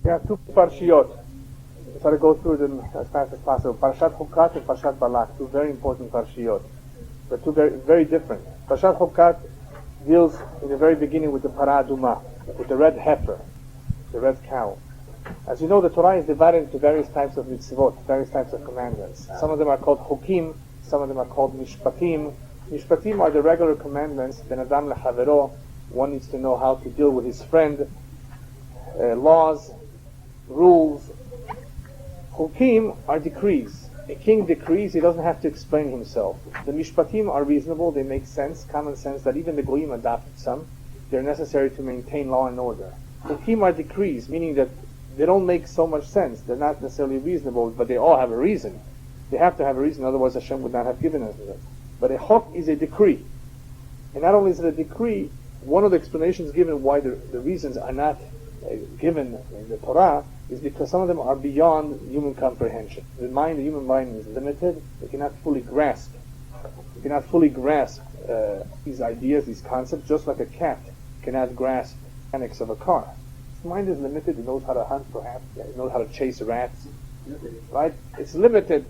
Yeah, two parshiyot. Let's try to go through them as fast as possible. Parashat Chukat and Parashat Balak, two very important parshiyot, but two very, very different. Parashat Chukat deals in the very beginning with the Paraduma, with the red heifer, the red cow. As you know, the Torah is divided into various types of mitzvot, various types of commandments. Some of them are called Hukim, some of them are called Mishpatim. Mishpatim are the regular commandments, Ben Adam Lechavero, one needs to know how to deal with his friend, laws, rules. Hukim are decrees. A king decrees, he doesn't have to explain himself. The Mishpatim are reasonable, they make sense, common sense, that even the Goyim adopted some. They're necessary to maintain law and order. Hukim are decrees, meaning that they don't make so much sense. They're not necessarily reasonable, but they all have a reason. They have to have a reason, otherwise Hashem would not have given us it. But a chok is a decree. And not only is it a decree, one of the explanations given why the reasons are not given in the Torah is because some of them are beyond human comprehension. The human mind is limited. It cannot fully grasp. It cannot fully grasp these ideas, these concepts, just like a cat cannot grasp the mechanics of a car. Its mind is limited. It knows how to hunt, perhaps. It knows how to chase rats. Right? It's limited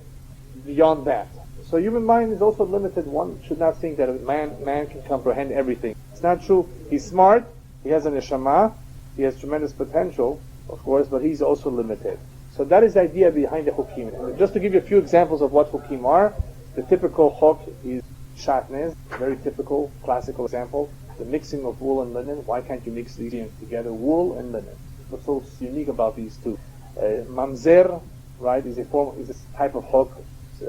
beyond that. So human mind is also limited. One should not think that a man can comprehend everything. It's not true. He's smart. He has an neshama. He has tremendous potential, of course, but he's also limited. So that is the idea behind the hukim. And just to give you a few examples of what hukim are, the typical huk is shatnez, a very typical, classical example. The mixing of wool and linen. Why can't you mix these together, wool and linen? What's so unique about these two? Mamzer, right, is a type of huk.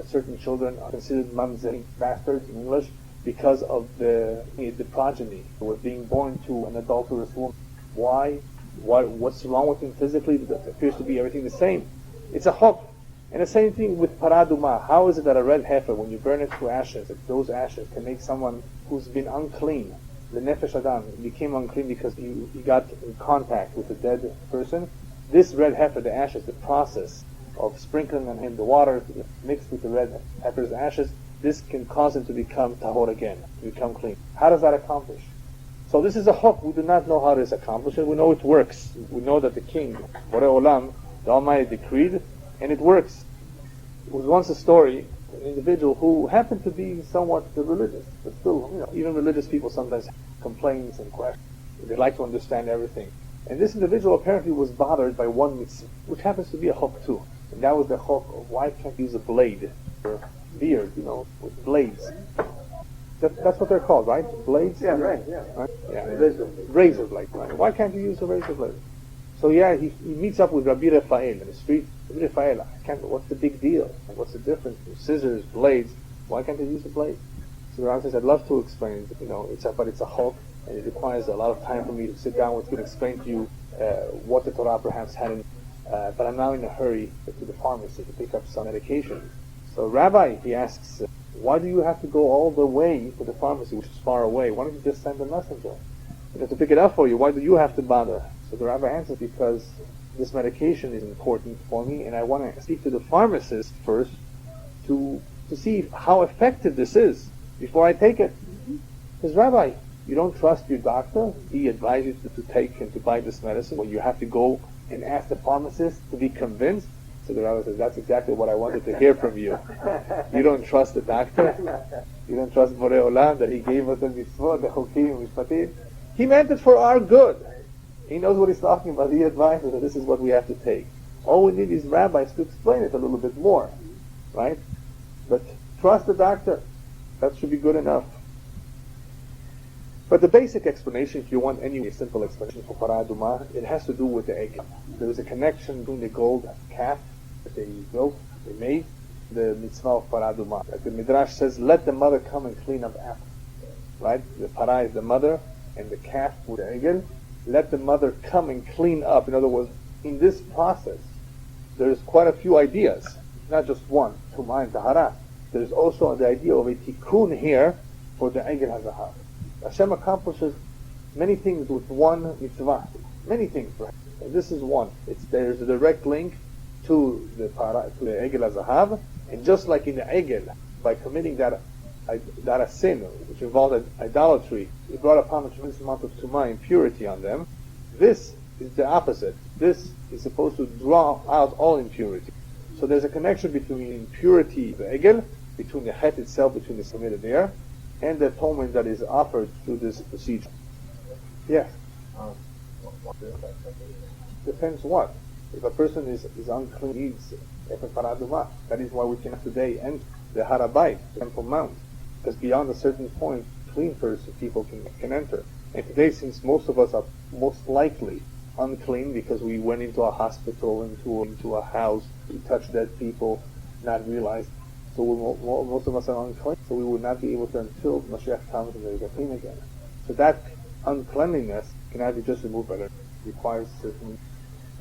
Certain children are considered mamzer, bastards in English, because of the progeny who were being born to an adulterous woman. Why? What's wrong with him physically? It appears to be everything the same. It's a huk. And the same thing with paraduma. How is it that a red heifer, when you burn it to ashes, that those ashes can make someone who's been unclean, the nefesh adam, became unclean because he got in contact with a dead person? This red heifer, the ashes, the process of sprinkling on him the water mixed with the red heifer's ashes, this can cause him to become tahor again, to become clean. How does that accomplish? So this is a huk. We do not know how this accomplishes. We know it works. We know that the king, Borei Olam, the Almighty, decreed, and it works. It was once a story, an individual who happened to be somewhat religious, but still, even religious people sometimes have complaints and questions. They like to understand everything. And this individual apparently was bothered by one mitzvah, which happens to be a huk too. And that was the huk of why can't you use a blade or beard, with blades. That's what they're called, right? Blades? Yeah, right, yeah. Right? Yeah. Razor blade, right? Why can't you use a razor blade? So he meets up with Rabbi Raphael in the street. Rabbi Raphael, what's the big deal? What's the difference? Scissors, blades, why can't you use a blade? So the Rabbi says, I'd love to explain, but it's a huk, and it requires a lot of time for me to sit down with you and explain to you what the Torah perhaps had in, but I'm now in a hurry to the pharmacy to pick up some medication. So Rabbi, he asks, why do you have to go all the way to the pharmacy, which is far away? Why don't you just send a messenger? You have to pick it up for you. Why do you have to bother? So the rabbi answers, because this medication is important for me, and I want to speak to the pharmacist first to see how effective this is before I take it. Because Rabbi, you don't trust your doctor? He advises you to take and to buy this medicine, well, you have to go and ask the pharmacist to be convinced? So the rabbi says, that's exactly what I wanted to hear from you. You don't trust the doctor? You don't trust Borei Olam that he gave us the mitzvot, the chukim, mishpatim? He meant it for our good. He knows what he's talking about. He advises that this is what we have to take. All we need is rabbis to explain it a little bit more. Right? But trust the doctor. That should be good enough. But the basic explanation, if you want any simple explanation for paraduma, it has to do with the egg. There is a connection between the gold calf that they made, the mitzvah of paraduma. Like the Midrash says, let the mother come and clean up after. Right? The para is the mother, and the calf with the egel. Let the mother come and clean up. In other words, in this process, there's quite a few ideas. Not just one, Tumah and Tahara. There's also the idea of a tikkun here for the egel hazahav. Hashem accomplishes many things with one mitzvah. Many things, right? And this is one. There's a direct link to the egel hazahav, and just like in the egel, by committing that a sin which involved idolatry, it brought upon a tremendous amount of tumah, impurity on them. This is the opposite. This is supposed to draw out all impurity. So there's a connection between impurity, the egel, between the het itself, between the submitted there, and the atonement that is offered through this procedure. Yes? Depends what. If a person is unclean, needs efer paraduma. That is why we cannot today enter the Harabait, the Temple Mount, because beyond a certain point, clean person, people can enter. And today, since most of us are most likely unclean because we went into a hospital, into a house, we touched dead people, not realized, so most of us are unclean, so we would not be able to until Mashiach comes and they get clean again. So that uncleanliness cannot be just removed, but it requires certain...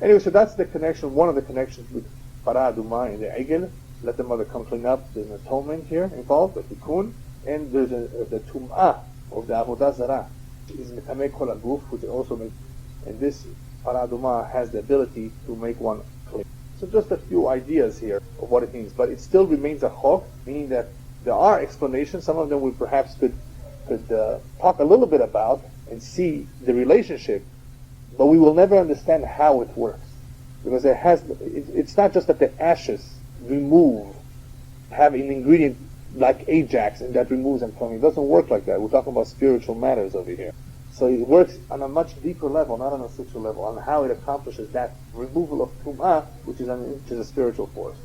Anyway, so that's the connection, one of the connections with Parah Adumah and the Egel. Let the mother come clean up. There's an atonement here involved, the tikkun, and there's the tum'ah of the avodah zarah, which is metameh kol haguf, which also makes, and this Parah Adumah has the ability to make one clean. So just a few ideas here of what it means, but it still remains a chok, meaning that there are explanations. Some of them we perhaps could talk a little bit about and see the relationship, but we will never understand how it works, because it's not just that the ashes have an ingredient like Ajax and that removes and cleaning. It doesn't work like that. We're talking about spiritual matters over here. So it works on a much deeper level, not on a sexual level, on how it accomplishes that removal of tum'ah, which is a spiritual force.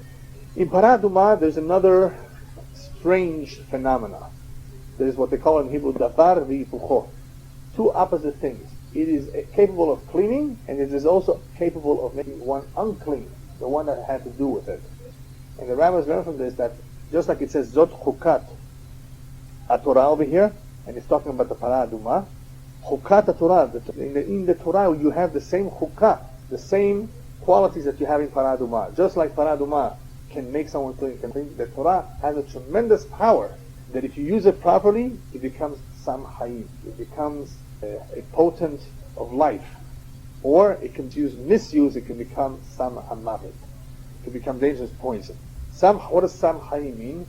In Parah Adumah, there's another strange phenomena. There is what they call in Hebrew davar v'hipucho, two opposite things. It is capable of cleaning, and it is also capable of making one unclean, the one that had to do with it. And the rabbis learn from this that just like it says Zot Chukat Torah over here, and it's talking about the Parah Adumah, Chukat Torah, in the Torah you have the same Chukat, the same qualities that you have in Parah Adumah. Just like Parah Adumah can make someone clean, the Torah has a tremendous power that if you use it properly, it becomes Sam Hayim. It becomes a potent of life. Or it can misuse, it can become Sam Hamavet. It can become dangerous poison. What does Sam Hayim mean?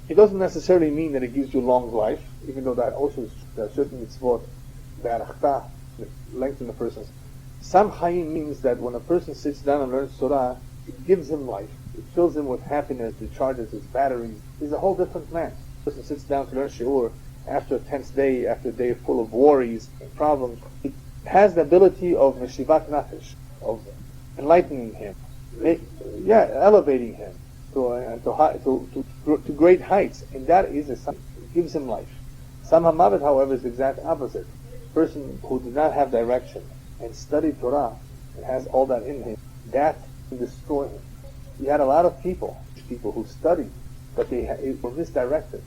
It doesn't necessarily mean that it gives you long life, even though that also is true. There are certain mitzvot, be'arachta, lengthen a person's. Sam Hayim means that when a person sits down and learns Torah, it gives him life. It fills him with happiness, it charges his batteries. He's a whole different man. A person sits down to learn Shiur after a tense day, after a day full of worries and problems. It has the ability of meshivat nafesh, of enlightening him, elevating him to great heights, and that is it gives him life. Sam Hamavet, however, is the exact opposite. A person who did not have direction and studied Torah and has all that in him, that can destroy him. You had a lot of people who studied, but they were misdirected.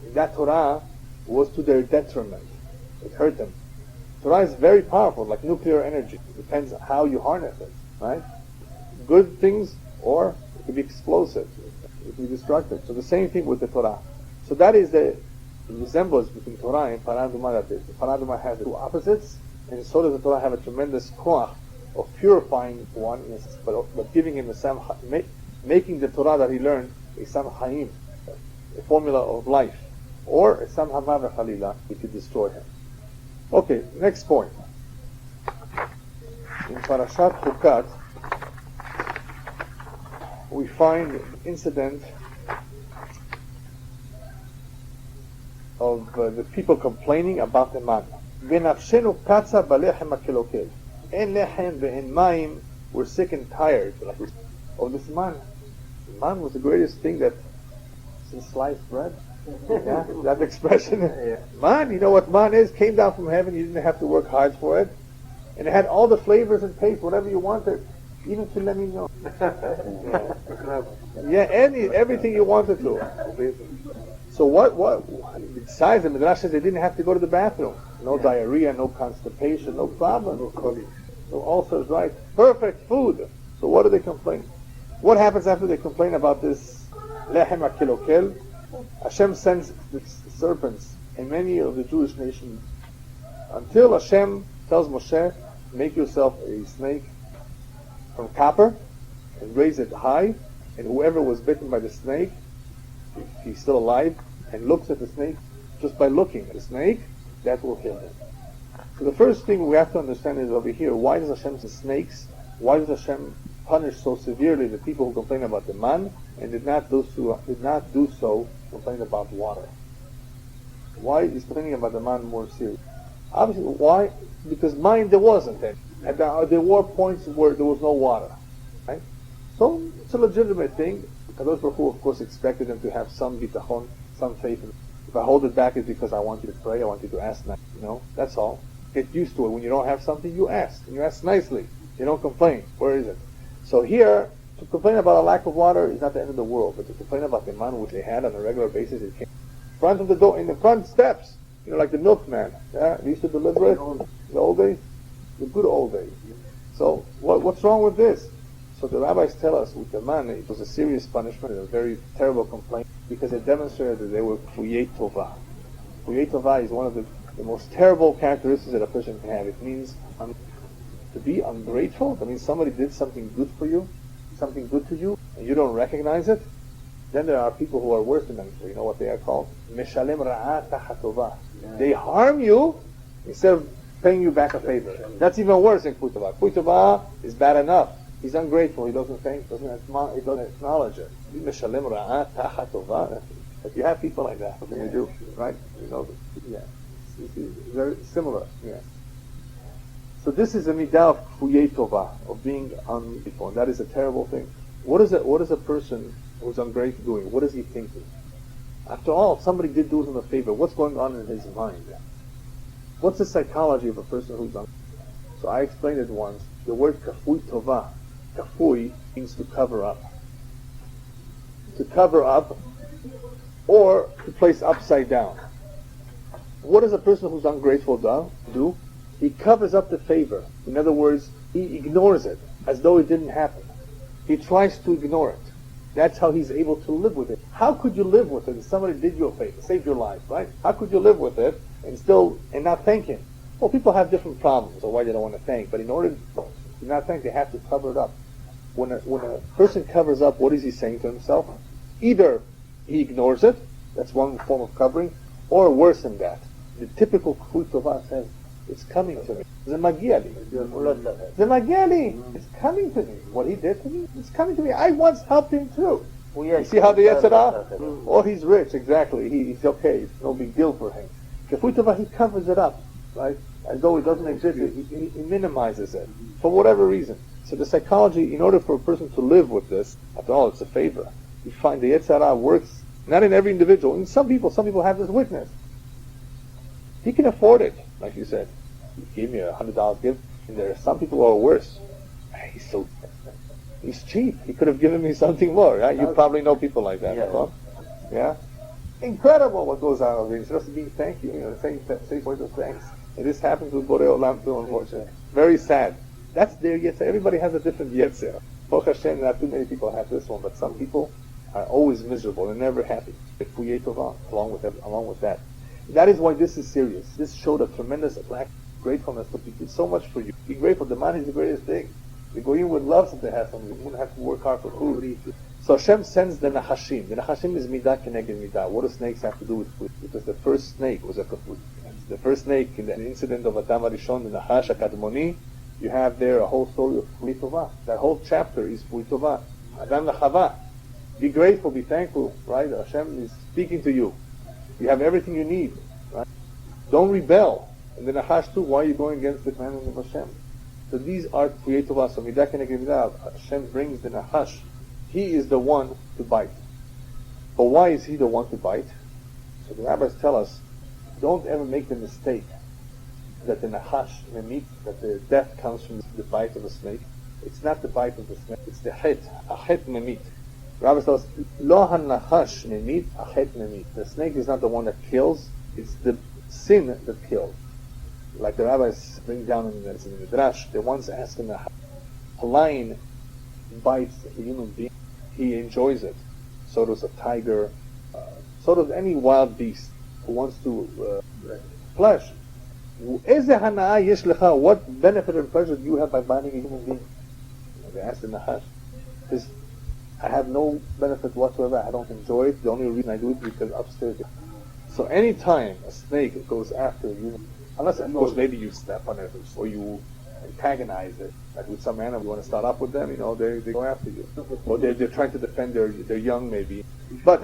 And that Torah was to their detriment. It hurt them. Torah is very powerful, like nuclear energy. It depends on how you harness it, right? Good things, or it could be explosive. It could be destructive. So the same thing with the Torah. So that is the resemblance between Torah and Parah Adumah. The Parah Adumah has two opposites, and so does the Torah have a tremendous koach of purifying one, but giving him making the Torah that he learned a Sam Hayim, a formula of life, or a Sam Hamav Chalila, which could destroy him. Okay, next point. In Parashat Chukat, we find the incident of the people complaining about the manna. V'nafshenu katza b'lechem ha'kelokel. En lechem ve'en mayim. We're sick and tired of this manna. The manna was the greatest thing that since sliced bread. Yeah, that expression. Yeah. Man, you know what man is? Came down from heaven. You didn't have to work hard for it, and it had all the flavors and taste, whatever you wanted, even filet mignon. Everything you wanted to. So what? Besides the Midrash says they didn't have to go to the bathroom. No diarrhea, no constipation, no problem, no colic, no ulcers. Right? Perfect food. So what do they complain? What happens after they complain about this lechem hakelokel? Hashem sends the serpents in many of the Jewish nations until Hashem tells Moshe, make yourself a snake from copper and raise it high, and whoever was bitten by the snake, if he's still alive, and looks at the snake, just by looking at the snake, that will kill him. So the first thing we have to understand is over here, why does Hashem send snakes? Why does Hashem punish so severely the people who complain about the man and did not do so complaining about water? Why is complaining about the man more serious? Obviously, why? Because mine there wasn't any. And there were points where there was no water. Right? So it's a legitimate thing. Kadosh Baruch Hu, of course, expected them to have some bitachon, some faith. If I hold it back, it's because I want you to pray, I want you to ask nicely. That's all. Get used to it. When you don't have something, you ask. And you ask nicely. You don't complain. Where is it? So here, to complain about a lack of water is not the end of the world, but to complain about the amount which they had on a regular basis, it came in front of the door, in the front steps, like the milkman. Yeah, they used to deliver it in the old days, the good old days. So what's wrong with this? So the rabbis tell us with the man, it was a serious punishment, a very terrible complaint, because it demonstrated that they were kfuyei tova. Kfuyei tova is one of the most terrible characteristics that a person can have. It means to be ungrateful. That means somebody did something good for you, something good to you, and you don't recognize it. Then there are people who are worse than them. You know what they are called? Meshalem ra'a tachat tova. They harm you instead of paying you back a favor. That's even worse than kfuyei tova. Kfuyei tova is bad enough. He's ungrateful. He doesn't thank. He doesn't acknowledge it. Meshalem ra'a tachat tova. If you have people like that, what can you do? Right? Yeah. It's very similar. Yeah. So this is a midah of kfuyei tova, of being ungrateful, and that is a terrible thing. What is a person who's ungrateful doing? What is he thinking? After all, somebody did do him a favor. What's going on in his mind? What's the psychology of a person who's ungrateful? So I explained it once. The word kafui tova, kafui, means to cover up. To cover up, or to place upside down. What does a person who's ungrateful do? He covers up the favor. In other words, he ignores it as though it didn't happen. He tries to ignore it. That's how he's able to live with it. How could you live with it if somebody did you a favor, saved your life, right? How could you live with it and not thank him? Well, people have different problems or why they don't want to thank, but in order to not thank, they have to cover it up. When a person covers up, what is he saying to himself? Either he ignores it, that's one form of covering, or worse than that. The typical kfuyei tova says, it's coming to me. Zemagiali. It's coming to me. What he did to me, it's coming to me. I once helped him too. You see how the Yetzirah? Oh, he's rich, exactly. He's okay. It's no big deal for him. Kfuyei tova, he covers it up, right? As though it doesn't exist. He minimizes it for whatever reason. So the psychology, in order for a person to live with this, after all, it's a favor. You find the Yetzirah works not in every individual. In some people have this weakness. He can afford it, like you said. He gave me $100 gift, and there are some people who are worse. He's cheap. He could have given me something more. Right? You probably know people like that. Yeah. Incredible what goes on over here. It's just being thank you. Say words of thanks. And this happens with Borei Olam too, unfortunately. Very sad. That's their Yetzirah. Everybody has a different Yetzirah. Baruch Hashem, not too many people have this one, but some people are always miserable. They're never happy. Kfuyei tova, along with that. That is why this is serious. This showed a tremendous lack of gratefulness, but he did so much for you. Be grateful. The man is the greatest thing. The Goyim would love something to have something. You wouldn't have to work hard for food. So Hashem sends the Nachashim. The Nachashim is midah keneged midah. What do snakes have to do with food? Because the first snake was a kafui. The first snake in the incident of Adam Arishon, the Nachash HaKadmoni, you have there a whole story of kfuyei tova. That whole chapter is kfuyei tova. Adam Chava. Be grateful, be thankful, right? Hashem is speaking to you. You have everything you need, right? Don't rebel. And the Nachash too, why are you going against the commandments of Hashem? So these are kfuyei tova. So midah keneged midah. Hashem brings the Nachash. He is the one to bite. But why is he the one to bite? So the rabbis tell us, don't ever make the mistake that the Nachash memit, that the death comes from the bite of a snake. It's not the bite of the snake. It's the het. A het memit. Rabbi tells us, Lo ha-nachash memit, achet memit. The snake is not the one that kills, it's the sin that kills. Like the rabbis bring down in the Midrash, they once asked him, a lion bites a human being, he enjoys it. So does a tiger, so does any wild beast who wants to flesh. What benefit and pleasure do you have by biting a human being? They asked the Nachash. I have no benefit whatsoever. I don't enjoy it. The only reason I do it is because upstairs. So any time a snake goes after a human, Unless, of course, maybe you step on it or you antagonize it. Like with some animal, you want to start up with them, they go after you. Or they're trying to defend their young, maybe. But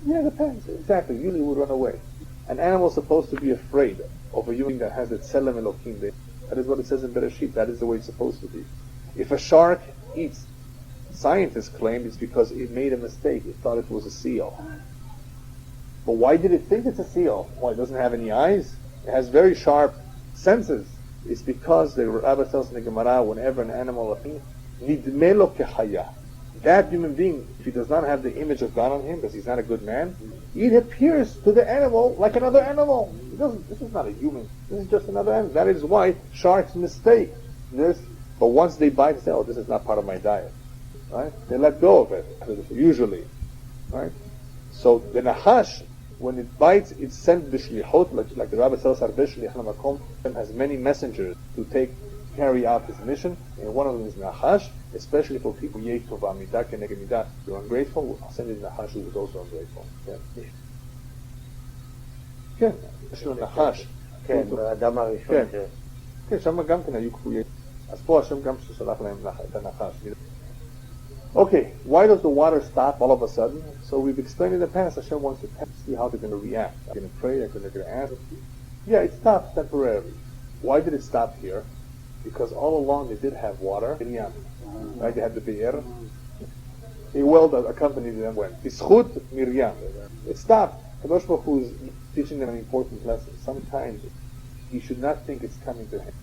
yeah, it depends. Exactly. Usually would run away. An animal is supposed to be afraid of a human that has its Selam Elokim. That is what it says in Bereshit. That is the way it's supposed to be. If a shark eats, scientists claim it's because it made a mistake. It thought it was a seal. But why did it think it's a seal? Well, it doesn't have any eyes. It has very sharp senses. It's because the Rabbi tells in the Gemara, whenever an animal nidmelo kechaya, that human being, if he does not have the image of God on him, because he's not a good man, it appears to the animal like another animal. This is not a human. This is just another animal. That is why sharks mistake this. But once they bite, they say, "Oh, this is not part of my diet." Right? They let go of it usually. Right? So the nachash, when it bites, it's sent b'shlichot, like the Rabbi tells us, b'shlich lamakom, and has many messengers to carry out his mission, and one of them is nachash, especially for people yeh tova midah keneged midah. You're ungrateful, I'll send you nachash who is also ungrateful. כן, יש לו נחש. כן, באדם הראשון. כן, שם גם כן היו כפויי. אז פה השם גם ששלח להם את הנחש. Okay, why does the water stop all of a sudden? So we've explained in the past, Hashem wants to see how they're going to react. They're going to pray, they're going to ask. Yeah, it stops temporarily. Why did it stop here? Because all along they did have water. Right? They had the be'er. A well that accompanied them went. Bischut Miriam. It stopped. Kadosh Baruch Hu is teaching them an important lesson. Sometimes he should not think it's coming to him.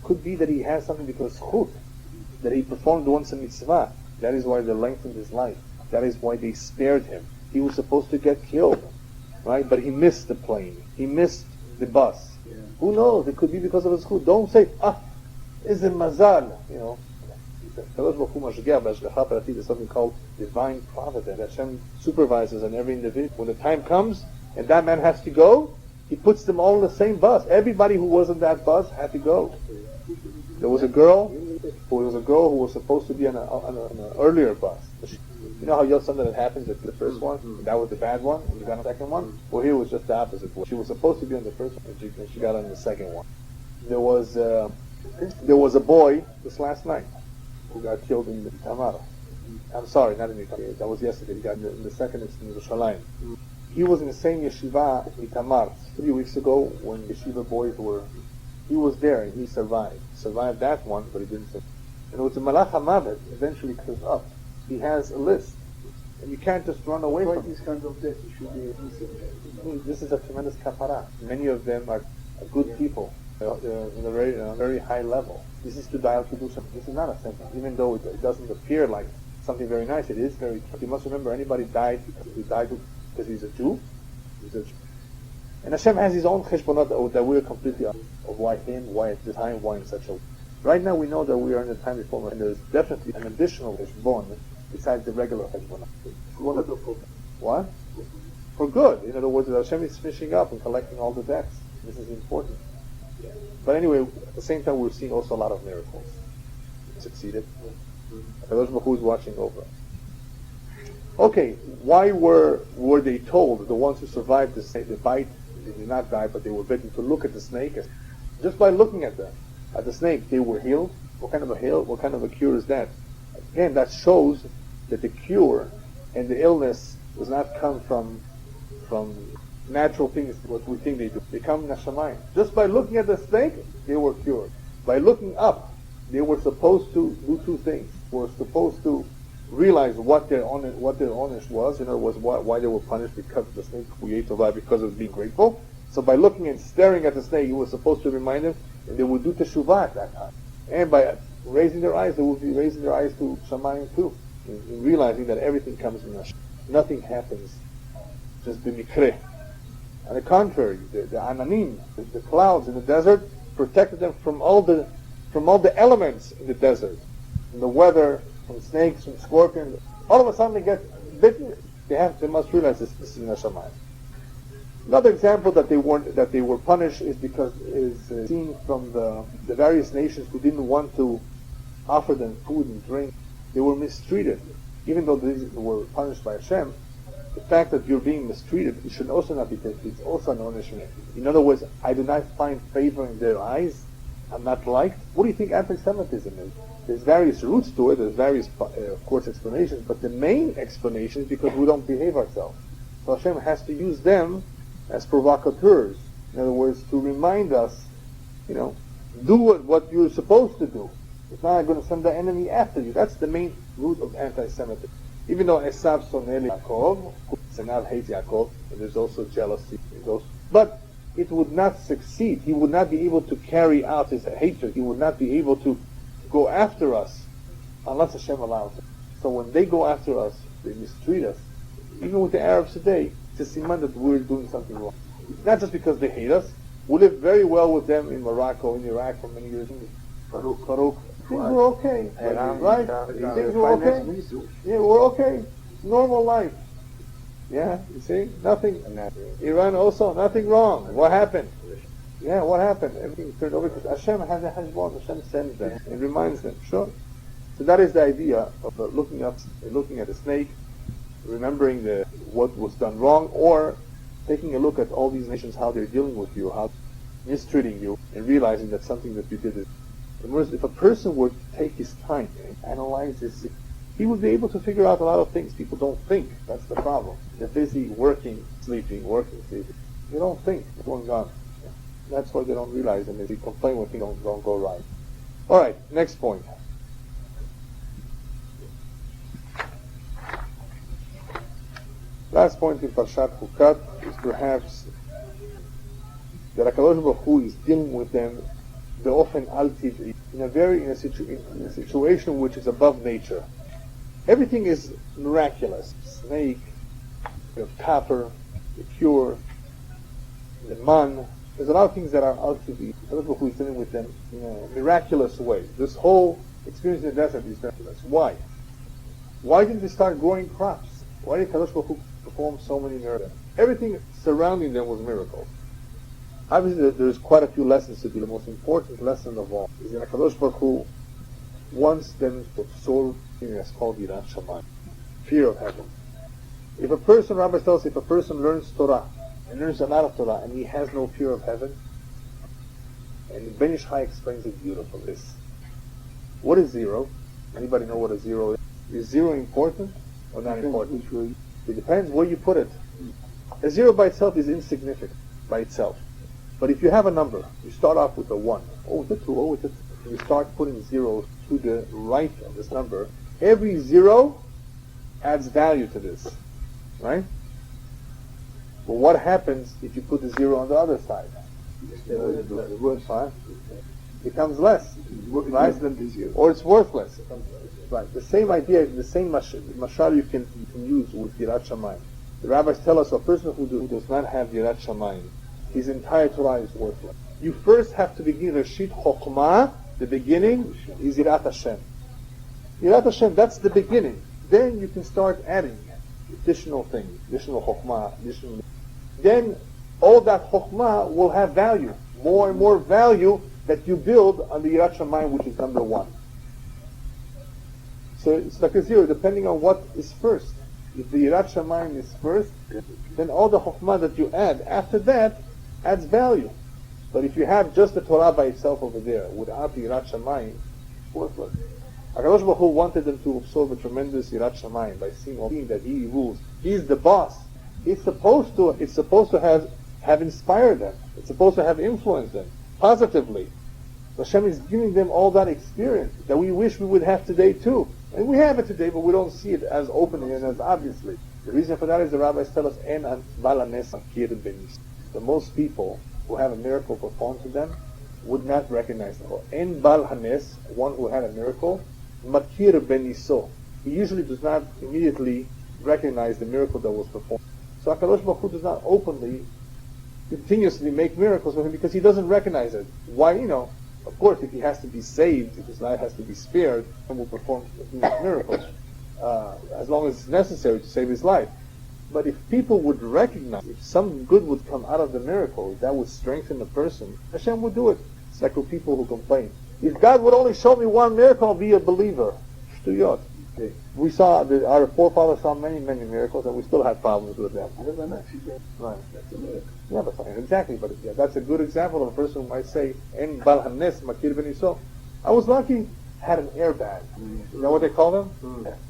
Could be that he has something because chut, that he performed once a mitzvah. That is why they lengthened his life. That is why they spared him. He was supposed to get killed, right? But he missed the plane. He missed the bus. Yeah. Who knows? It could be because of his chut. Don't say, is it mazal? There's something called divine providence. Hashem supervises on every individual. When the time comes and that man has to go, he puts them all in the same bus. Everybody who was in that bus had to go. There was a girl who was supposed to be on an earlier bus. You know how something that happens at the first one? That was the bad one, and you got on the second one? Well, here was just the opposite. She was supposed to be on the first one, and she got on the second one. There was a boy this last night who got killed in the Tamar. I'm sorry, not in the Tamar. That was yesterday. He got in the second incident in Yerushalayim. He was in the same yeshiva in Tamar 3 weeks ago when yeshiva boys were. He was there and he survived. Survived that one, but he didn't survive. And it was a Malach HaMavet eventually comes up. He has a list. And you can't just run away from these kinds of deaths. You should be This is a tremendous kapara. Many of them are good people. In a very high level. This is to dial to do something. This is not a sentence. Even though it doesn't appear like something very nice, it is very true. You must remember, anybody died because he's a Jew. And Hashem has his own cheshbonot that we're completely of why him, why at this time, why in such a way. Right now we know that we are in the time before, and there's definitely an additional cheshbon besides the regular cheshbonot. What? For good. In other words, Hashem is finishing up and collecting all the debts. This is important. But anyway, at the same time, we're seeing also a lot of miracles. Succeeded. Kadosh Baruch Hu is watching over us. Okay, why were they told, the ones who survived the bite, they did not die, but they were bitten, to look at the snake? Just by looking at the snake, they were healed. What kind of a cure is that? Again, that shows that the cure and the illness does not come from natural things, what we think they do. They come nashamayim. Just by looking at the snake, they were cured. By looking up, they were supposed to do two things. They were supposed to realize what their honest was, in other words, why they were punished because of the snake, because of being grateful. So by looking and staring at the snake, you were supposed to remind them, and they would do teshuvah at that time. And by raising their eyes, they would be raising their eyes to Shamayim too, in realizing that everything comes from Hashem. Nothing happens just b'mikreh. On the contrary, the ananim, the clouds in the desert, protected them from all the elements in the desert, from the weather, from snakes, from scorpions. All of a sudden they get bitten. They must realize this is Nashamayim. Another example that they were punished is seen from the various nations who didn't want to offer them food and drink. They were mistreated, even though they were punished by Hashem. The fact that you're being mistreated, it should also not be taken. It's also an punishment. In other words, I do not find favor in their eyes. I'm not liked. What do you think anti-Semitism is? There's various roots to it. There's various, of course, explanations. But the main explanation is because we don't behave ourselves. So Hashem has to use them as provocateurs. In other words, to remind us, do what you're supposed to do. It's not going to send the enemy after you. That's the main root of anti-Semitism. Even though Esav sonel Yaakov, Esav hates Yaakov, and there's also jealousy. But it would not succeed. He would not be able to carry out his hatred. He would not be able to go after us unless Hashem allows it. So when they go after us, they mistreat us. Even with the Arabs today, it's a siman that we're doing something wrong. Not just because they hate us. We lived very well with them in Morocco, in Iraq for many years. Farouk. Things were okay. Right? Things were okay. Yeah, we're okay. Normal life. Yeah, you see? Nothing. Iran also, nothing wrong. What happened? Yeah, what happened? Everything turned over because Hashem has a hashbon. Hashem sends them and reminds them. Sure. So that is the idea of looking at the snake, remembering what was done wrong, or taking a look at all these nations, how they're dealing with you, how mistreating you, and realizing that something that you did is. If a person would take his time and analyze this, he would be able to figure out a lot of things. People don't think. That's the problem. They're busy working, sleeping, working, sleeping. They don't think what's going on. That's why they don't realize, and they complain when things don't go right. All right, next point. Last point in Parashat Chukat is perhaps that HaKadosh Baruch Hu is dealing with them be'ofen al-tiv'i, in a situation which is above nature. Everything is miraculous. Snake, the kafir, the cure, the man. There's a lot of things that are al-tiv'i. HaKadosh Baruch Hu is dealing with them in a miraculous way. This whole experience in the desert is miraculous. Why? Why didn't they start growing crops? Why did HaKadosh Baruch Hu perform so many miracles? Everything surrounding them was miracles. Obviously, there's quite a few lessons to do. The most important lesson of all is that HaKadosh Baruch Hu wants them to absorb something that's called Yirat Shamayim, fear of heaven. If a person, Rabbi tells, if a person learns Torah, and learns a lot of Torah, and he has no fear of heaven, and Ben Ish Chai explains it beautifully. What is zero? Anybody know what a zero is? Is zero important or not important? It depends where you put it. A zero by itself is insignificant by itself. But if you have a number, you start off with a 1, with a 2, with a 3, and you start putting zeros to the right of this number, every zero adds value to this, right? But what happens if you put the 0 on the other side? It becomes less, right? Or it's worthless. Right. The same idea, the same mashal you can use with Yirat Shamayim. The rabbis tell us a person who does not have Yirat Shamayim, his entire Torah is worthless. You first have to begin Reshit Chokhmah. The beginning is Yirat Hashem. Yirat Hashem, that's the beginning. Then you can start adding additional things, additional Chokhmah, additional. Then all that Chokhmah will have value, more and more value that you build on the Yirat Shamayim, which is number 1. So it's like a zero, depending on what is first. If the Yirat Shamayim is first, then all the Chokhmah that you add after that adds value. But if you have just the Torah by itself over there, without the Yirat Shamayim, worthless. HaKadosh Baruch Hu wanted them to absorb a tremendous Yirat Shamayim by seeing that He rules. He's the boss. It's supposed to have inspired them. It's supposed to have influenced them positively. So Hashem is giving them all that experience that we wish we would have today too. And we have it today, but we don't see it as openly and as obviously. The reason for that is the rabbis tell us, the most people who have a miracle performed to them would not recognize the Torah. En bal hanes, one who had a miracle, makir beniso. He usually does not immediately recognize the miracle that was performed. So HaKadosh Baruch Hu does not openly, continuously make miracles for him because he doesn't recognize it. Why, of course, if he has to be saved, if his life has to be spared, he will perform miracles as long as it's necessary to save his life. But if people would recognize, if some good would come out of the miracle, that would strengthen the person, Hashem would do it. It's like with people who complain. If God would only show me one miracle, I'll be a believer. Shtuyot. We saw, our forefathers saw many, many miracles, and we still had problems with them. Right. That's a miracle. Yeah, but exactly. But yeah, that's a good example of a person who might say, "En bal hanes makir beniso." I was lucky, had an airbag. You know what they call them?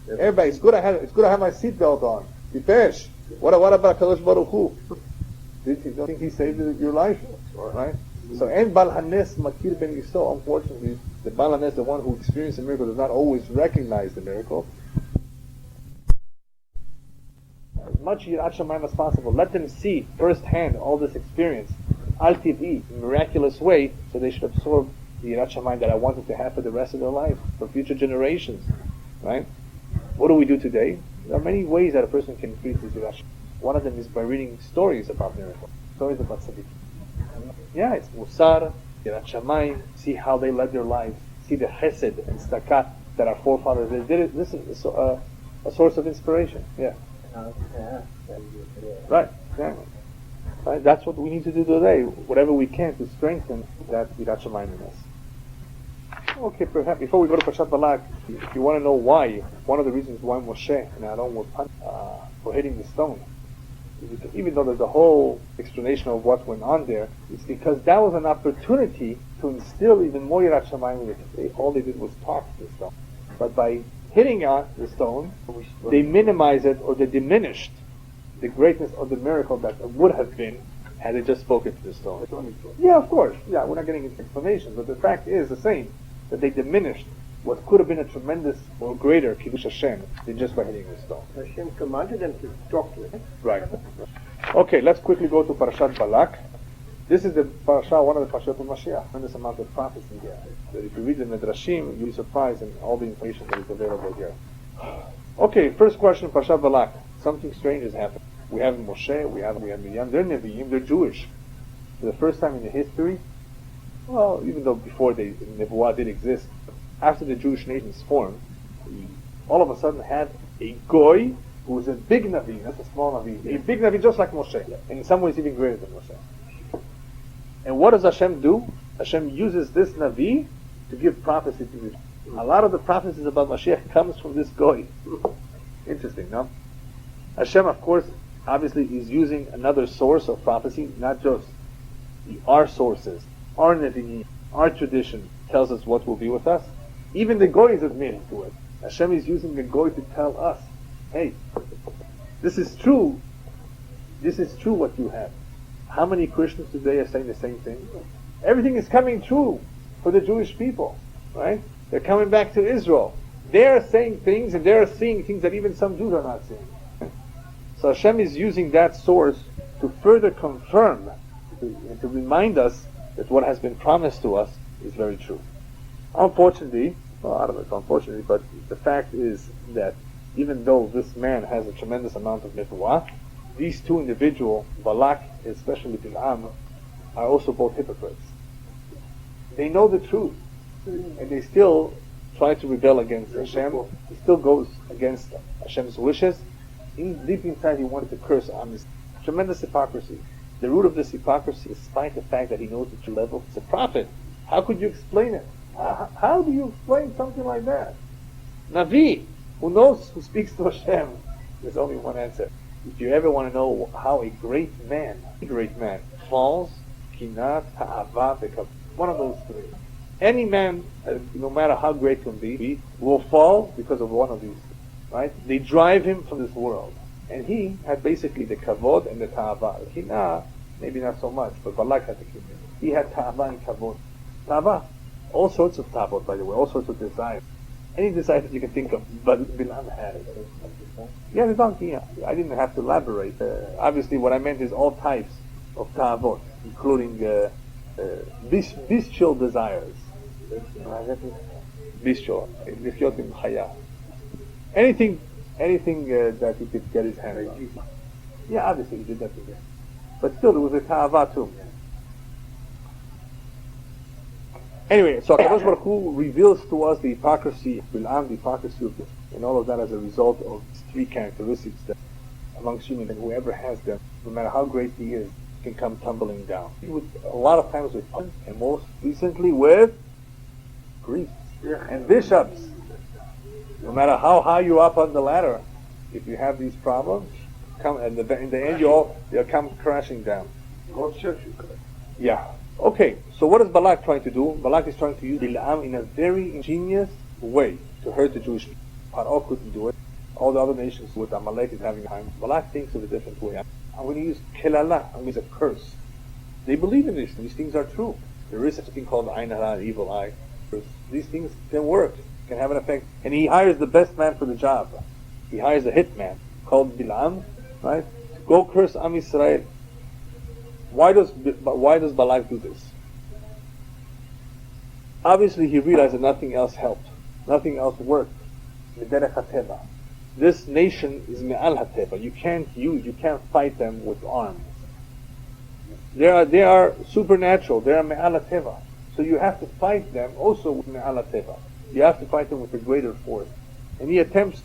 Airbag. It's good. It's good. I have my seatbelt on. Tipesh. What about Kadosh Baruch Hu? Did you don't think He saved your life? Right. So en bal hanes makir beniso. Unfortunately, the bal hanes, the one who experienced the miracle, does not always recognize the miracle. As much Yirat Shamayim as possible. Let them see firsthand all this experience, al tibi, miraculous way, so they should absorb the Yirat Shamayim that I wanted to have for the rest of their life, for future generations. Right? What do we do today? There are many ways that a person can increase his Yirat Shamayim. One of them is by reading stories about miracles, stories about tzaddikim. Yeah, it's Musar, Yirat Shamayim, see how they led their lives, see the chesed and tzedakah that our forefathers they did. It. This is a source of inspiration. Yeah. Right, exactly. Right, that's what we need to do today, whatever we can to strengthen that Yirat Shamayim in us. Okay, perhaps before we go to Parashat Balak, if you want to know why, one of the reasons why Moshe and Aaron were punished for hitting the stone, even though there's a whole explanation of what went on there, it's because that was an opportunity to instill even more Yirat Shamayim in it. All they did was talk to the stone. But by hitting on the stone, they minimized it or they diminished the greatness of the miracle that it would have been had they just spoken to the stone. Yeah, of course. Yeah, we're not getting into explanations, but the fact is the same, that they diminished what could have been a tremendous or greater Kiddush Hashem than just by hitting the stone. Hashem commanded them to talk to it. Right. Okay, let's quickly go to Parashat Balak. This is the parasha, one of the parashot of Mashiach. Tremendous amount of prophecy here. That if you read the Midrashim, you'll be surprised in all the information that is available here. Okay, first question, Parashat Balak. Something strange has happened. We have Moshe, we have Miriam. They're Nevi'im, they're Jewish. For the first time in the history, well, even though before Nebuah did exist, after the Jewish nations formed, we all of a sudden had a Goy who was a big Navi, not a small Navi, a big Navi just like Moshe, and in some ways even greater than Moshe. And what does Hashem do? Hashem uses this Navi to give prophecy to Israel. A lot of the prophecies about Mashiach comes from this Goy. Interesting, no? Hashem, of course, obviously is using another source of prophecy, not just our sources, our Nevi'im, our tradition tells us what will be with us. Even the Goy is admitting to it. Hashem is using the Goy to tell us, hey, this is true. This is true what you have. How many Christians today are saying the same thing? Everything is coming true for the Jewish people, right? They're coming back to Israel. They're saying things and they're seeing things that even some Jews are not seeing. So Hashem is using that source to further confirm and to remind us that what has been promised to us is very true. Unfortunately, well, I don't know if unfortunately, but the fact is that even though this man has a tremendous amount of nevuah, these two individuals, Balak, especially Bilam, are also both hypocrites. They know the truth, and they still try to rebel against Hashem. He still goes against Hashem's wishes. Deep inside, he wanted to curse Am. Tremendous hypocrisy. The root of this hypocrisy, despite the fact that he knows the true level, is a prophet. How could you explain it? How do you explain something like that? Navi, who knows, who speaks to Hashem, there's only one answer. If you ever want to know how a great man falls, kinat, ta'ava, bekab, one of those three. Any man, no matter how great can be, will fall because of one of these. Right? They drive him from this world. And he had basically the kavod and the ta'ava. Kinah, maybe not so much, but Balak had the kinah. He had ta'ava and kavod. Ta'ava, all sorts of ta'avot, by the way, all sorts of desires. Any desire that you can think of, but Bilam had it. Yeah, the donkey, yeah. I didn't have to elaborate. Obviously, what I meant is all types of ta'avot, including bestial desires. Bestial. Anything that he could get his hands on. Yeah, obviously he did that to him. But still, there was a ta'ava too. Anyway, so HaKadosh Baruch Hu reveals to us the hypocrisy of Bilam, the hypocrisy of this, and all of that as a result of these three characteristics that amongst humans, and whoever has them, no matter how great he is, can come tumbling down. A lot of times with priests, and most recently with priests and bishops. No matter how high you up on the ladder, if you have these problems, in the end you'll come crashing down. God says you can. Yeah. Okay, so what is Balak trying to do? Balak is trying to use Bilam in a very ingenious way to hurt the Jewish people. Paro couldn't do it. All the other nations with Amalek is having time. Balak thinks of a different way. I'm going to use Kelala, I'm going to use a curse. They believe in this. These things are true. There is such a thing called Ain Hara, evil eye. These things can work, can have an effect. And he hires the best man for the job. He hires a hitman called Bilam, right? To go curse Am Yisrael. Why does Balak do this? Obviously, he realized that nothing else helped, nothing else worked. This nation is me'al hateva. You can't fight them with arms. They are supernatural. They are me'al hateva. So you have to fight them also with me'al hateva. You have to fight them with a greater force. And he attempts.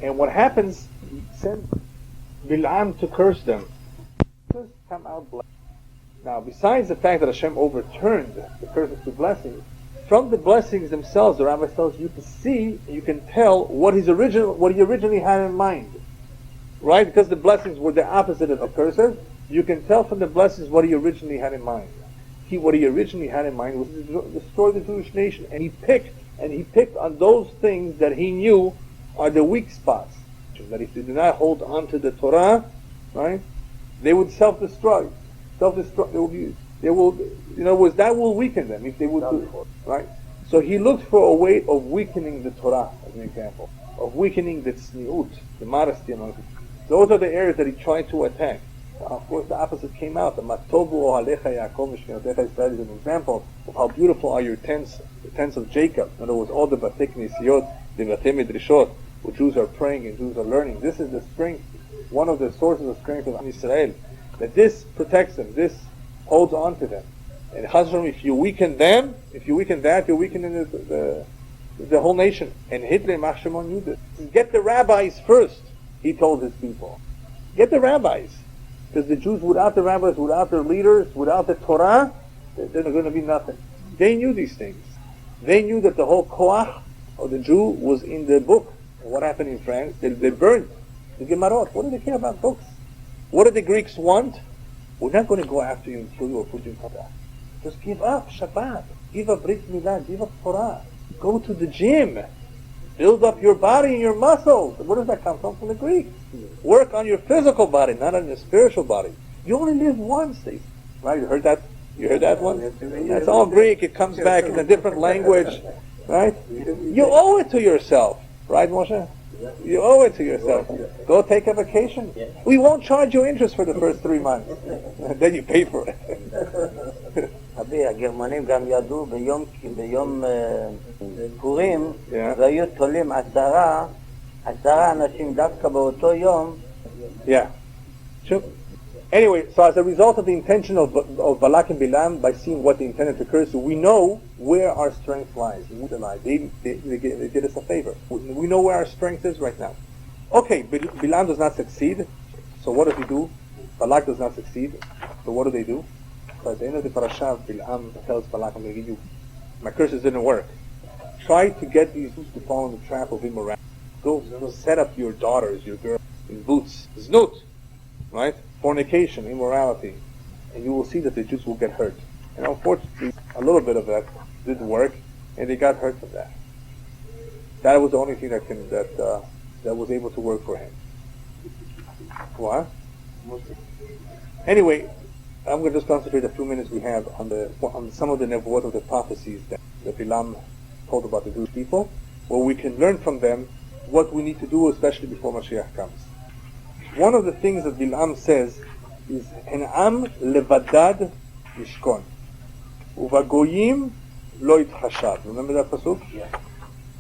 And what happens? He sends Bilam to curse them. Just come out blessed. Now, besides the fact that Hashem overturned the curses to blessings, from the blessings themselves, the Rabbi tells you to see, you can tell what he originally had in mind, right? Because the blessings were the opposite of the curses, you can tell from the blessings what he originally had in mind. What he originally had in mind was to destroy the Jewish nation, and he picked on those things that he knew are the weak spots. That if they do not hold on to the Torah, right, they would self-destruct. That will weaken them if they would do it, right? So he looked for a way of weakening the Torah, as an example, of weakening the tzniut, the modesty among them. Those are the areas that he tried to attack. Of course, the opposite came out. The Matovu Ohalecha Yaakov Mishkenotecha Yisrael is an example of how beautiful are your tents, the tents of Jacob. In other words, all the Batei Knesiyot, the Batei Midrashot, where Jews are praying and Jews are learning. This is the strength, one of the sources of strength of Israel. That this protects them, this holds on to them. And Chazron, if you weaken them, you're weakening the whole nation. And Hitler Machshemon knew this. Get the rabbis first, he told his people. Get the rabbis. Because the Jews, without the rabbis, without their leaders, without the Torah, they're going to be nothing. They knew these things. They knew that the whole koach of the Jew was in the book. And what happened in France? They burned the Gemarot. What do they care about books? What did the Greeks want? We're not going to go after you and kill you or put you in Qatar. Just give up Shabbat. Give up Brit Milah. Give up Torah. Go to the gym. Build up your body and your muscles. Where does that come from? From the Greeks. Work on your physical body, not on your spiritual body. You only live once, right? You heard that? You heard that one? That's all Greek. It comes back in a different language, right? You owe it to yourself, right, Moshe? You owe it to yourself. Go take a vacation. We won't charge you interest for the first 3 months. Then you pay for it. אבי, הגרמנים גם ידעו ביום פורים, והיו תולים 10 אנשים דווקא באותו יום. Yeah. Sure. Anyway, so as a result of the intention of Balak and Bilam, by seeing what they intended to curse, we know where our strength lies. They did us a favor. We know where our strength is right now. Okay, Bilam does not succeed. So what does he do? Balak does not succeed. So what do? So at the end of the Parasha, Bilam tells Balak, I'm going to give you, my curses didn't work. Try to get these Jews to fall in the trap of immorality. Go set up your daughters, your girls, in boots. Znut, right? Fornication, immorality. And you will see that the Jews will get hurt. And unfortunately, a little bit of that didn't work, and they got hurt from that. That was the only thing that was able to work for him. What? Anyway, I'm going to just concentrate a few minutes we have on some of the nevuot of the prophecies that Bilam told about the Jewish people, where we can learn from them what we need to do, especially before Mashiach comes. One of the things that Bilam says is, "En'am levadad yishkon, uvagoyim lo yitchashav." Remember that pasuk? Yeah.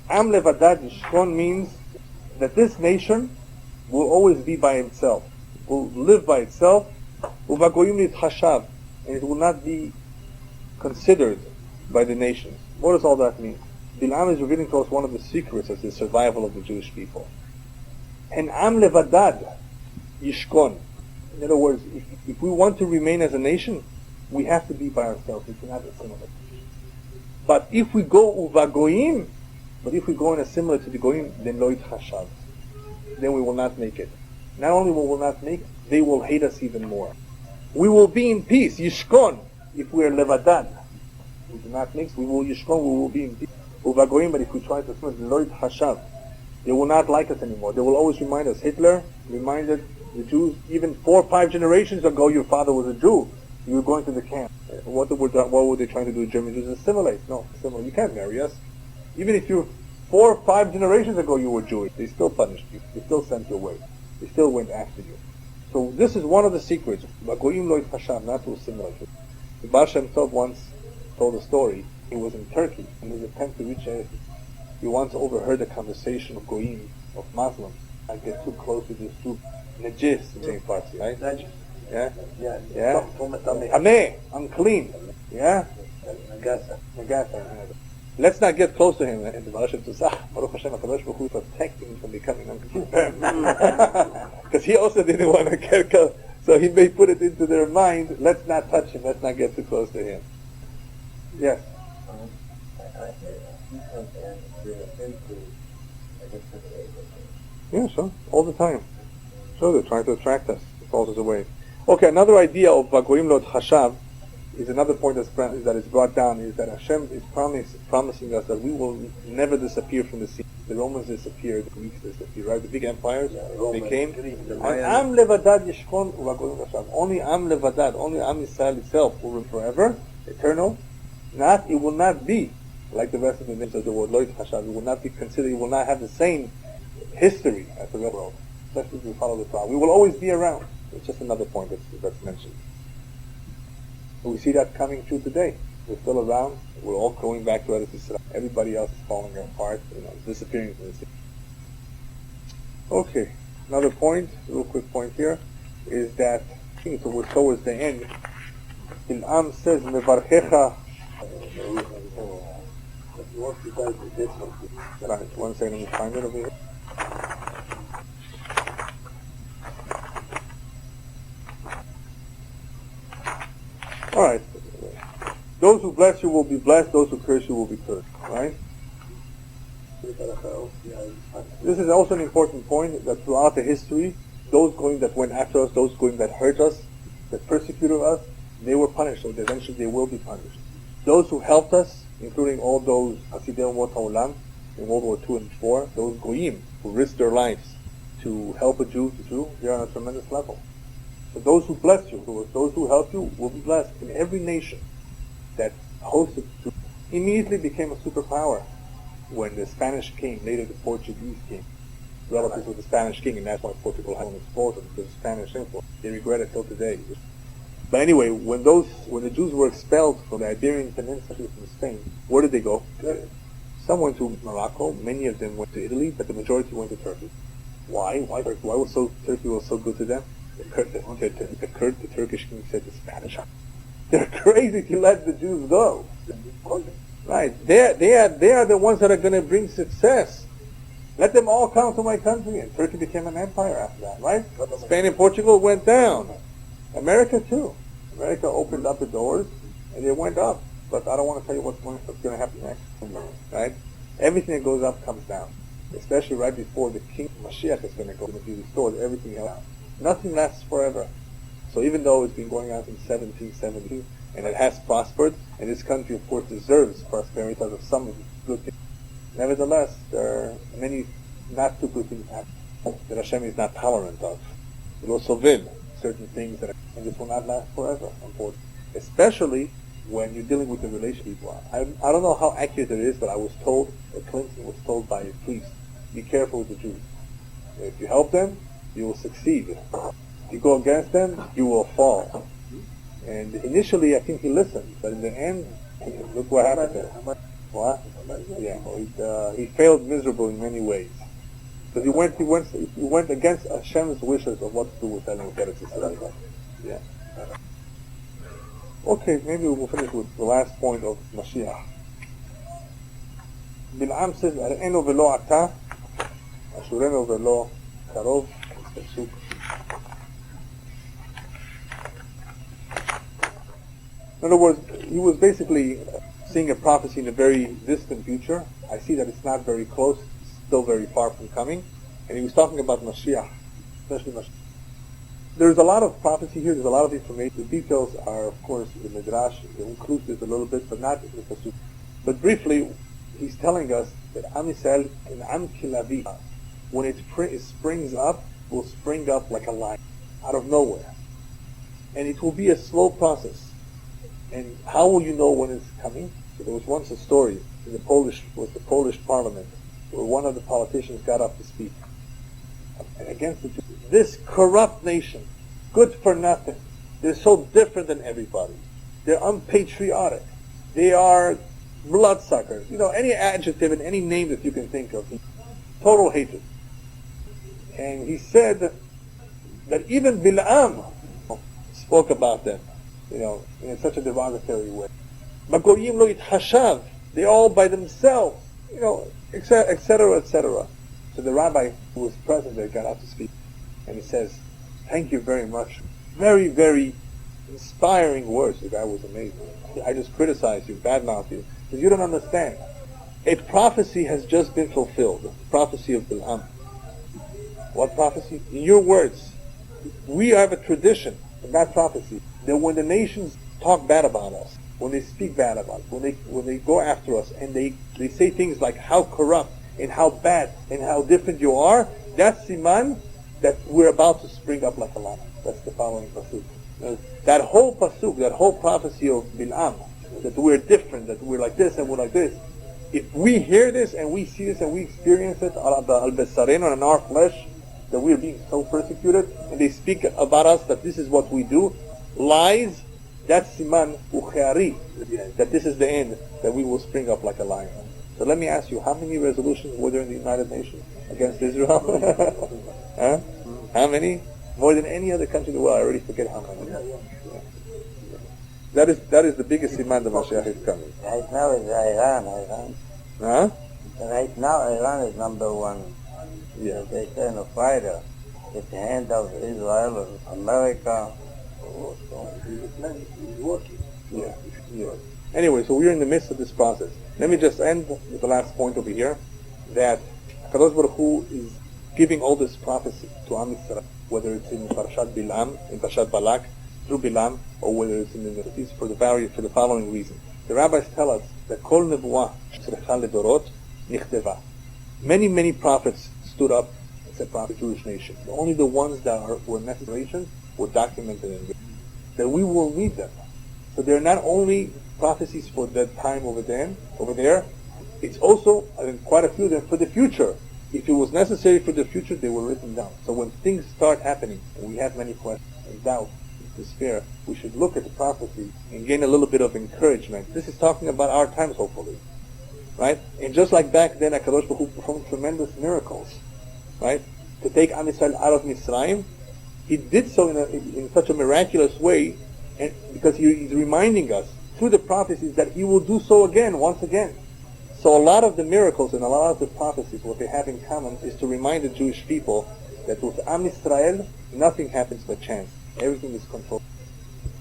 Am levadad yishkon means that this nation will always be by itself, will live by itself. Uvagoyim yitchashav, and it will not be considered by the nations. What does all that mean? Bilam is revealing to us one of the secrets of the survival of the Jewish people. En'am levadad yishkon. In other words, if we want to remain as a nation, we have to be by ourselves. We cannot assimilate. But if we go uvagoyim, But if we go in a similar to the Goyim, then lo yitchashav. Then we will not make it. Not only will we not make it, they will hate us even more. We will be in peace, yishkon, if we are levadad. We do not mix, we will yishkon, we will be in peace. Uvagoyim, but if we try to swim, lo yitchashav, they will not like us anymore. They will always remind us. Hitler reminded the Jews, even 4 or 5 generations ago, your father was a Jew. You were going to the camp. What were they trying to do? German Jews assimilate? No, assimilate. You can't marry us. Even if you 4 or 5 generations ago you were Jewish, they still punished you. They still sent you away. They still went after you. So this is one of the secrets. Goyim lo yitchashav, not to assimilate. The Baal Shem Tov once told a story. He was in Turkey in his attempt to reach Eretz. He once overheard a conversation of Goyim, of Muslims. I get too close to this group. Najis, in St. Farsi, right? Najis. Yeah? Yeah. Yeah? Tameh. Tameh, unclean. Yeah? Nagasa. Let's not get close to him. And the Baal Shem Tov says, Baruch Hashem, HaKadosh Baruch Hu is protecting him from becoming unclean. Because he also didn't want to get close. So he may put it into their mind, let's not touch him, let's not get too close to him. Yes? Yeah, sure. All the time. Sure, they're trying to attract us. It falls us away. Okay, another idea of Goyim lo yitchashav is another point that is brought down, is that Hashem is promising us that we will never disappear from the sea. The Romans disappeared, the Greeks disappeared, right? The big empires, they came. And Am levadad yishkon uvagoyim lo yitchashav. Only Am levadad, only Am Yisrael itself will remain forever, eternal. It will not be like the rest of the nations of the world. Lo yitchashav. It will not be considered. It will not have the same history as the rest of the world, especially if we follow the Torah. We will always be around. It's just another point that's mentioned. We see that coming true today. We're still around. We're all going back to Eretz Yisrael. Everybody else is falling apart, disappearing from the city. Okay, another point, a real quick point here, is that towards the end, Bil'am says, Mevarchecha. Right, 1 second, let me find it over here. Alright. Those who bless you will be blessed, those who curse you will be cursed. Right? This is also an important point, that throughout the history, those that went after us, those that hurt us, that persecuted us, they were punished, so eventually they will be punished. Those who helped us, including all those Hasidei Umot HaOlam in World War II and IV, those Goyim who risked their lives to help a Jew, they're on a tremendous level. So those who bless you, those who help you, will be blessed. In every nation that hosted Jews immediately became a superpower when the Spanish king, later the Portuguese king, relatives of the Spanish king, and that's why Portugal had an exposure, because of Spanish influence. They regret it till today. But anyway, when the Jews were expelled from the Iberian Peninsula, from Spain, where did they go? Some went to Morocco, many of them went to Italy, but the majority went to Turkey. Why? Why was Turkey was so good to them? The Turkish king said to Spanish, they're crazy to let the Jews go. Right? They are the ones that are going to bring success. Let them all come to my country. And Turkey became an empire after that, right? Spain and Portugal went down. America too. America opened up the doors and they went up. But I don't want to tell you what's going to happen next. Right? Everything that goes up comes down. Especially right before the king Mashiach is going to be restored. Everything else. Nothing lasts forever. So even though it's been going on since 1770 and it has prospered, and this country of course deserves prosperity because of some good things, nevertheless there are many not too good things happening that Hashem is not tolerant of. It will sovel certain things and this will not last forever, unfortunately. Especially when you're dealing with the relation people. I don't know how accurate it is, but I was told that Clinton was told by a priest, be careful with the Jews. If you help them, you will succeed. If you go against them, you will fall. And initially, I think he listened, but in the end, look what happened there. What? Yeah, he failed miserably in many ways. Because he went against Hashem's wishes of what to do with Eretz Yisrael. Yeah. Okay, maybe we'll finish with the last point of Mashiach. Bil'am says, Ar'enu velo ata, Ashurenu velo karov. In other words, he was basically seeing a prophecy in a very distant future, I see that it's not very close, it's still very far from coming. And he was talking about Mashiach, especially Mashiach. There's a lot of prophecy here, there's a lot of information. The details are, of course, the Midrash, they include this a little bit, but not in the Pasuk. But briefly, he's telling us that Am Yisrael in Am Kilavi, when it springs up, will spring up like a lion, out of nowhere. And it will be a slow process. And how will you know when it's coming? So there was once a story in the Polish parliament, where one of the politicians got up to speak against the Jews. This corrupt nation, good for nothing. They're so different than everybody. They're unpatriotic. They are bloodsuckers. Any adjective and any name that you can think of. Total hatred. And he said that even Bilam spoke about them, in such a derogatory way. Magoyim lo yithashav. They're all by themselves, etc., etc. So the rabbi who was present there got up to speak, and he says, "Thank you very much. Very, very inspiring words." The guy was amazed. I just criticized you, badmouthed you, because you don't understand. A prophecy has just been fulfilled. The prophecy of Bilam. What prophecy? In your words. We have a tradition in that prophecy that when the nations talk bad about us, when they speak bad about us, when they go after us, and they say things like how corrupt and how bad and how different you are, that's siman that we're about to spring up like a lion. That's the following pasuk. That whole pasuk, that whole prophecy of Bilam, that we're different, that we're like this and we're like this. If we hear this and we see this and we experience it al-besareno in our flesh, that we're being so persecuted, and they speak about us that this is what we do, lies, that's siman ucheari, that this is the end, that we will spring up like a lion. So let me ask you, how many resolutions were there in the United Nations against Israel? Huh? How many? More than any other country in the world. I already forget how many. Yeah. That is the biggest siman the Mashiach is coming. Right now is Iran. Huh? Right now Iran is number one. Yeah. They kind of fighter. It's the hand of Israel, America. Yeah. Yeah. Anyway, so we're in the midst of this process. Let me just end with the last point over here, that Kadosh Baruch Hu is giving all this prophecy to Am Yisrael, whether it's in Parashat Bilam, in Parashat Balak, through Bilam, or whether it's in the Nevi'im for the following reason. The rabbis tell us that Kol Nevuah Sh'tzricha Ledorot Nichteva. Many prophets stood up and said, "Prophet, Jewish nation." Only the ones that were necessary were documented and written. That we will need them. So they're not only prophecies for that time over there. It's also quite a few of them for the future. If it was necessary for the future, they were written down. So when things start happening, and we have many questions and doubt, despair, we should look at the prophecy and gain a little bit of encouragement. This is talking about our times, hopefully, right? And just like back then, HaKadosh Baruch Hu performed tremendous miracles, right? To take Am Yisrael out of Mitzrayim, He did so in such a miraculous way, and because He's reminding us through the prophecies that He will do so again, once again. So a lot of the miracles and a lot of the prophecies, what they have in common is to remind the Jewish people that with Am Yisrael, nothing happens by chance. Everything is controlled.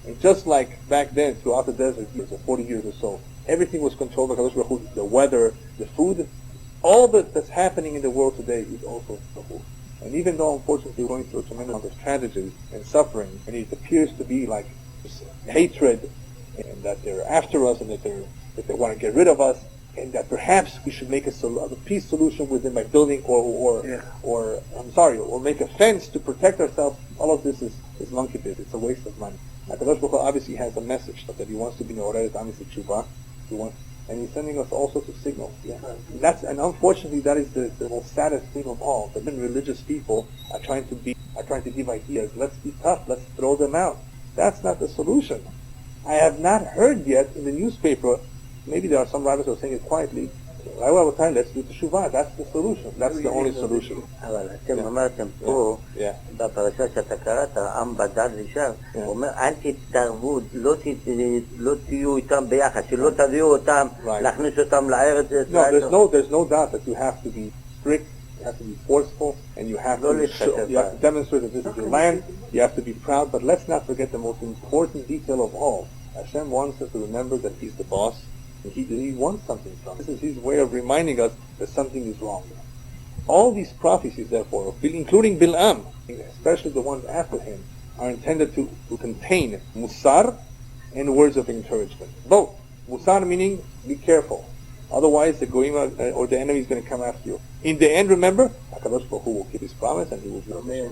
And just like back then, throughout the desert years, or 40 years or so, everything was controlled by Kadosh Baruch Hu. The weather, the food, all that's happening in the world today is also controlled. And even though, unfortunately, we're going through a tremendous amount of tragedy and suffering, and it appears to be like hatred, and that they're after us, and that they want to get rid of us, and that perhaps we should make a peace solution with them by building or make a fence to protect ourselves. All of this is monkey business. It's a waste of money. HaKadosh Baruch Hu obviously has a message that He wants to be Ne'oret Am Yisrael Tshuva. And He's sending us all sorts of signals. Yeah. And unfortunately, that is the most saddest thing of all. The religious people are trying to give ideas. Let's be tough. Let's throw them out. That's not the solution. I have not heard yet in the newspaper. Maybe there are some rabbis who are saying it quietly. Let's do teshuvah. That's the solution. That's the only solution. אבל אתם אמרתם פה, בפרשה שאתה קראת, העם בדד ושב, הוא אומר, אל תתערבו, לא תהיו איתם ביחד, שלא תביאו אותם, להכניס אותם לארץ. No, there's no doubt that you have to be strict, you have to be forceful, and you have to demonstrate that this is your land, you have to be proud, but let's not forget the most important detail of all. Hashem wants us to remember that He's the boss, He wants something from us. This is his way of reminding us that something is wrong. All these prophecies, therefore, including Bil'am, especially the ones after him, are intended to contain musar and words of encouragement. Both. Musar meaning, be careful. Otherwise, the goyim or the enemy is going to come after you. In the end, remember, HaKadosh Baruch Hu will keep his promise and he will be